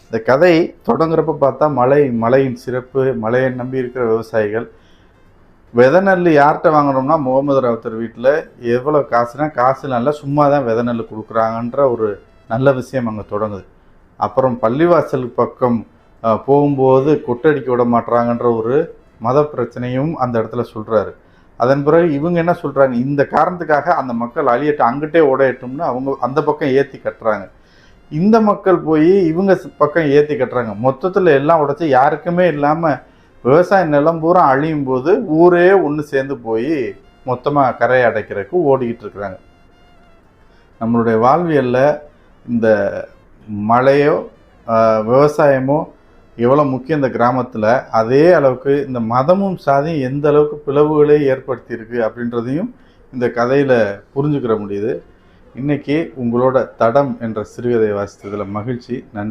இந்த கதை தொடங்குறப்ப பார்த்தா மழையின் சிறப்பு, மழையை நம்பி இருக்கிற விவசாயிகள். விதை நெல் யார்கிட்ட வாங்குறோம்னா முகமது ராவுத்தர் வீட்டில் எவ்வளோ காசுனா காசு நல்லா சும்மா தான் விதை நெல் கொடுக்குறாங்கன்ற ஒரு நல்ல விஷயம் அங்கே தொடங்குது. அப்புறம் பள்ளிவாசல் பக்கம் போகும்போது கொட்டடிக்க விட மாட்டுறாங்கன்ற ஒரு மத பிரச்சனையும் அந்த இடத்துல சொல்கிறாரு. அதன் பிறகு இவங்க என்ன சொல்கிறாங்க, இந்த காரணத்துக்காக அந்த மக்கள் அழியட்டு அங்கிட்டே உடையட்டும்னு அவங்க அந்த பக்கம் ஏற்றி கட்டுறாங்க. இந்த மக்கள் போய் இவங்க பக்கம் ஏற்றி கட்டுறாங்க. மொத்தத்தில் எல்லாம் உடைச்சி யாருக்குமே இல்லாமல் விவசாய நிலம் பூரா அழியும் போது ஊரே ஒன்று சேர்ந்து போய் மொத்தமாக கரையை அடைக்கிறதுக்கு ஓடிக்கிட்டு இருக்கிறாங்க. நம்மளுடைய வாழ்வியலில் இந்த மழையோ விவசாயமோ எவ்வளோ முக்கியம் இந்த கிராமத்தில், அதே அளவுக்கு இந்த மதமும் சாதியும் எந்த அளவுக்கு பிளவுகளே ஏற்படுத்தியிருக்கு அப்படின்றதையும் இந்த கதையில் புரிஞ்சுக்கிற முடியுது. இன்றைக்கி உங்களோட தடம் என்ற சிறுகதை வாசித்ததில் மகிழ்ச்சி. நன்றி.